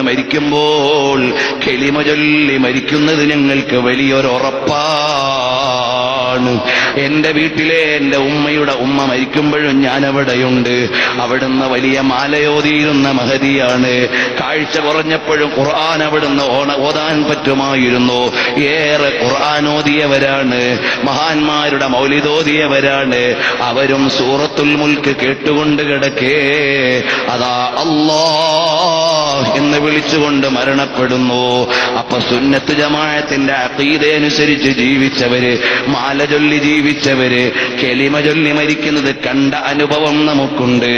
മരിക്കുമ്പോൾ കലിമ ചൊല്ലി മരിക്കുന്നത് ഞങ്ങൾക്ക് വലിയൊരു ഉറപ്പാണ്. എന്റെ വീട്ടിലെ എന്റെ ഉമ്മയുടെ ഉമ്മ മരിക്കുമ്പോഴും ഞാൻ അവിടെയുണ്ട്. അവിടുന്ന് വലിയ മാലയോതിയിരുന്ന മഹതിയാണ്. കാഴ്ച കുറഞ്ഞപ്പോഴും ഖുർആൻ അവിടുന്ന് ഓതാൻ പറ്റുമായിരുന്നു. ഏറെ ഖുർആൻ ഓതിയവരാണ്, മഹാന്മാരുടെ മൗലിദോതിയവരാണ്. അവരും സൂറത്തുൽ മുൽക്ക് കേട്ടുകൊണ്ട് കിടക്കേ അതാ അല്ലാഹ് എന്ന് വിളിച്ചുകൊണ്ട് മരണപ്പെടുന്നു. അപ്പൊ സുന്നത്ത് ജമാഅത്തിന്റെ അഖീദ അനുസരിച്ച് ജീവിച്ചവര്, മാല ചൊല്ലി ജീവിച്ചവര്, കലിമ ചൊല്ലി മരിക്കുന്നത് കണ്ട അനുഭവം നമുക്കുണ്ട്.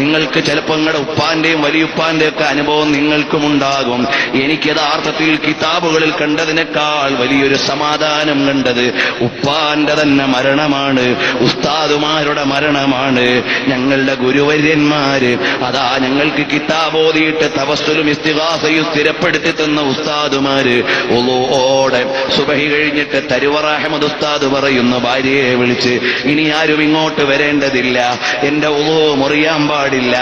നിങ്ങൾക്ക് ചിലപ്പോൾ നിങ്ങളുടെ ഉപ്പാന്റെയും വലിയുപ്പാന്റെയും ഒക്കെ അനുഭവം നിങ്ങൾക്കും ഉണ്ടാകും. എനിക്ക് യഥാർത്ഥത്തിൽ കിതാബുകളിൽ കണ്ടതിനേക്കാൾ വലിയൊരു സമാധാനം കണ്ടത് ഉപ്പാന്റെ തന്നെ മരണമാണ്, ഉസ്താദുമാരുടെ മരണമാണ്. ഞങ്ങളുടെ ഗുരുവര്യന്മാര് അതാ ഞങ്ങൾക്ക് കിതാബ് ഓതിയിട്ട് തവസ്സുലും ഇസ്തിഗാസയും സ്ഥിരപ്പെടുത്തി തന്ന ഉസ്താദുമാര് ഉളൂഓടെ സുബഹി കഴിഞ്ഞിട്ട് തരുവറ അഹമ്മദ് ഉസ്താദ് പറയുന്ന ഭാര്യയെ വിളിച്ച്, ഇനി ആരും ഇങ്ങോട്ട് വരേണ്ടതില്ല, എന്റെ ഉളൂ മുറിയാൻ പാടില്ല,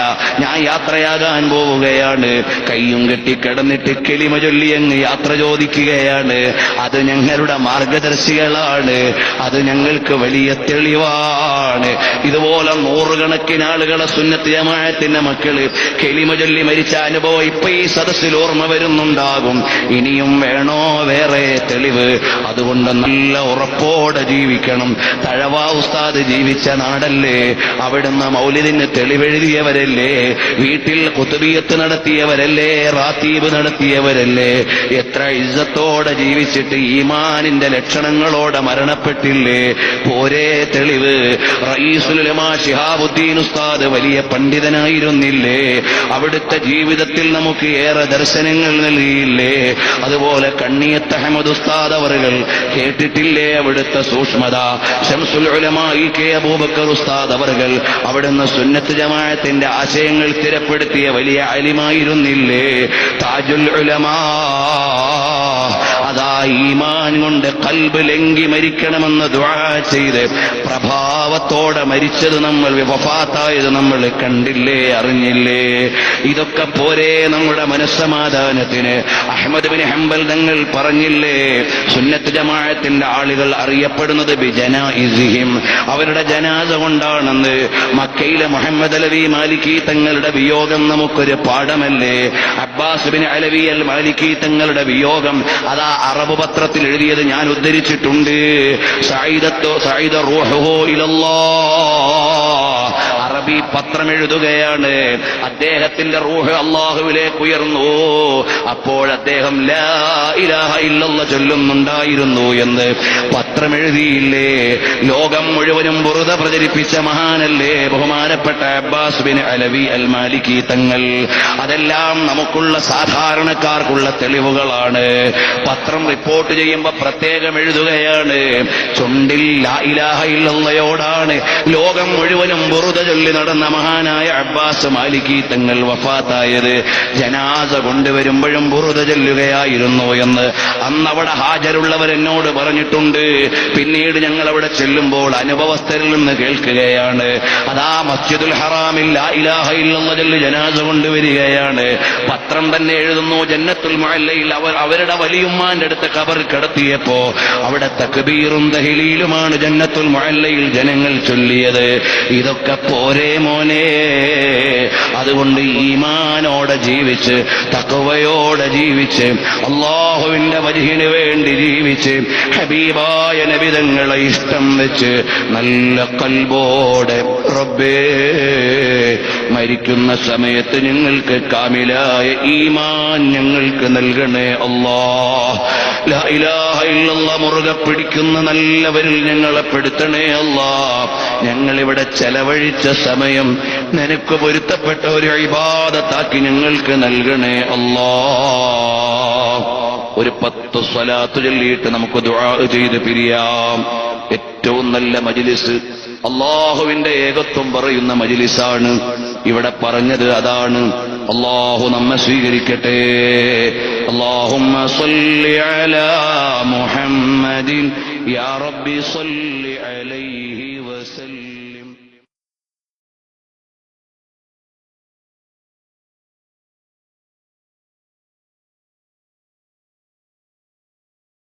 ഞാൻ യാത്രയാകാൻ പോവുകയാണ്. കയ്യും കെട്ടി കിടന്നിട്ട് കലിമ ചൊല്ലി അങ്ങ് യാത്ര ചോദിക്കുകയാണ്. അത് ഞങ്ങളുടെ മാർഗദർശികളാണ്, അത് ഞങ്ങൾക്ക് വലിയ തെളിവാണ്. ഇതുപോലെ നൂറുകണക്കിന് ആളുകളെ സുന്നത്ത് ജമാഅത്തിന്റെ മക്കള് കലിമ ചൊല്ലി മരിച്ച അനുഭവം ഇപ്പൊ ഈ സദസ്സിൽ ഓർമ്മ വരുന്നുണ്ടാകും. ഇനിയും വേണോ വേറെ തെളിവ്? അതുകൊണ്ട് നല്ല ഉറപ്പോടെ ജീവിക്കണം. തഴവ ഉസ്താദ് ജീവിച്ച നാടല്ലേ, അവിടുന്ന് മൗലിദിന് തെളിവെഴുതിയവരല്ലേ, വീട്ടിൽ ഖുതുബിയത്ത് നടത്തിയവരല്ലേ, റാത്തീബ് നടത്തിയവരല്ലേ. എത്ര ഇസ്സത്തോടെ ജീവിച്ചിട്ട് ഈമാനിന്റെ ലക്ഷണങ്ങളോടെ മരണപ്പെട്ടില്ലേ? പോരേ തെളിവ്? റഈസുൽ ഉലമാ ശിഹാബുദ്ദീൻ ഉസ്താദ് വലിയ പണ്ഡിതനായിരുന്നില്ലേ? അവിടുത്തെ ജീവിതത്തിൽ നമുക്ക് ഏറെ ദർശനങ്ങൾ നൽകിയില്ലേ? അതുപോലെ കണ്ണിയത്ത് അഹമ്മദ് ഉസ്താദ് അവറുകൾ കേട്ടിട്ടില്ലേ അവിടുത്തെ സൂക്ഷ്മത? ശംസുൽ ഉലമാ കെ അബൂബക്കർ ഉസ്താദ് അവറുകൾ അവിടുന്ന് സുന്നത്ത് ജമാഅത്തിന്റെ ആശയങ്ങൾ സ്ഥിരപ്പെടുത്തിയ വലിയ അലിമായിരുന്നില്ലേ? താജുൽ ഉലമാ അതാ ഈമാൻ കൊണ്ട് ഖൽബ് ലംഘി മരിക്കണമെന്ന് ദുആ ചെയ്ത് പ്രഭാവത്തോടെ മരിച്ചത് നമ്മൾ, വഫാത്തായത് നമ്മൾ കണ്ടില്ലേ, അറിഞ്ഞില്ലേ? ഇതൊക്കെ പോരെ നമ്മുടെ മനസ്സമാധാനത്തിന്? അഹ്മദ് ബിൻ ഹംബൽ തങ്ങൾ പറഞ്ഞില്ലേ, സുന്നത്ത് ജമാഅത്തിന്റെ ആളുകൾ അറിയപ്പെടുന്നത് ബിജനായിസിഹിം, അവരുടെ ജനാസ കൊണ്ടാണെന്ന്. മക്കയിലെ മുഹമ്മദ് അലവി മാലിക്കി തങ്ങളുടെ വിയോഗം നമുക്കൊരു പാഠമല്ലേ? അബ്ബാസ് ബിൻ അലവി അൽ മാലിക്കി തങ്ങളുടെ വിയോഗം അതാ അറബ് പത്രത്തിൽ എഴുതിയത് ഞാൻ ഉദ്ധരിച്ചിട്ടുണ്ട്. സഈദ റൂഹുഹു ഇലല്ലാഹ്, അറബി പത്രം എഴുതുകയാണ്, അദ്ദേഹത്തിന്റെ റൂഹ് അല്ലാഹുവിലേക്ക് ഉയർന്നു. അപ്പോൾ അദ്ദേഹം ലാ ഇലാഹ ഇല്ലല്ലാഹ് ചൊല്ലുന്നുണ്ടായിരുന്നു എന്ന് പത്രം എഴുതിയില്ലേ? ലോകം മുഴുവനും ബുറുദ പ്രചരിപ്പിച്ച മഹാനല്ലേ ബഹുമാനപ്പെട്ട അബ്ബാസ് ബിൻ അലവി അൽ മാലിക്കി തങ്ങൾ. അതെല്ലാം നമുക്കുള്ള സാധാരണക്കാർക്കുള്ള തെളിവുകളാണ്. പത്രം റിപ്പോർട്ട് ചെയ്യുമ്പോൾ പ്രത്യേകം എഴുതുകയാണ്, ചുണ്ടിൽ ലാ ഇലാഹ ഇല്ലല്ലാഹയോടാണ് ലോകം മുഴുവനും ബുറുദ ചൊല്ലി നടന്ന മഹാനായ അബ്ബാസ് മാലിക്കി തങ്ങൾ വഫാത്തായത്. ജനാസ കൊണ്ടുവരുമ്പോഴും ബുറുദ ചൊല്ലുകയായിരുന്നു എന്ന് അന്ന് അവിടെ ഹാജരുള്ളവർ എന്നോട് പറഞ്ഞിട്ടുണ്ട്. പിന്നീട് ഞങ്ങൾ അവിടെ ചെല്ലുമ്പോൾ അനുഭവസ്ഥരിൽ നിന്ന് കേൾക്കുകയാണ്, അതാ മസ്ജിദുൽ ഹറാമിൽ ലാ ഇലാഹ ഇല്ലല്ലാഹ് ചൊല്ലി ജനാസ കൊണ്ടുവരികയാണ്. പത്രം തന്നെ എഴുതുന്നു, ജന്നത്തുൽ മുഅല്ലയിൽ അവരുടെ വലിയുമ്മാന്റെ അടുത്ത് ഖബർ കിടത്തിയപ്പോ അവിടെ തക്ബീറും തഹ്ലീലുമാണ് ജന്നത്തുൽ മുഅല്ലയിൽ ജനങ്ങൾ ചൊല്ലിയത്. ഇതൊക്കെ പോരേ മോനെ? അതുകൊണ്ട് ഈമാനോടെ ജീവിച്ച്, തഖ്വയോടെ ജീവിച്ച്, അല്ലാഹുവിന്റെ വജ്ഹിന് വേണ്ടി ജീവിച്ച്, ഹബീബായ നബി തങ്ങളെ ഇഷ്ടം വെച്ച് നല്ല ഖൽബോടെ റബ്ബേ മരിക്കുന്ന സമയത്ത് ഞങ്ങൾക്ക് കാമിലായ ഈമാൻ ഞങ്ങൾക്ക് നൽകണേ അല്ലാഹ്. ലാ ഇലാഹ ഇല്ലല്ലാഹ് മുറുകെ പിടിക്കുന്ന നല്ലവരിൽ ഞങ്ങളെ പെടുത്തണേ അല്ലാഹ്. ഞങ്ങളിവിടെ ചെലവഴിച്ച സമയം നിനക്ക് പൊരുത്തപ്പെട്ട ഒരു ഇബാദത്താക്കി ഞങ്ങൾക്ക് നൽകണേ അല്ലാഹ്. ഒരു 10 സ്വലാത്ത് ചൊല്ലിയിട്ട് നമുക്ക് ദുആ ചെയ്ത് പിരിയാം. ഏറ്റവും നല്ല മജ്ലിസ് അല്ലാഹുവിന്റെ ഏകത്വം പറയുന്ന മജ്ലിസാണ്. ഇവിടെ പറഞ്ഞത് അതാണ്. അല്ലാഹു നമ്മെ സ്വീകരിക്കട്ടെ. അല്ലാഹുമ്മ സ്വല്ലി അലാ മുഹമ്മദിൻ യാ റബ്ബി സ്വല്ലി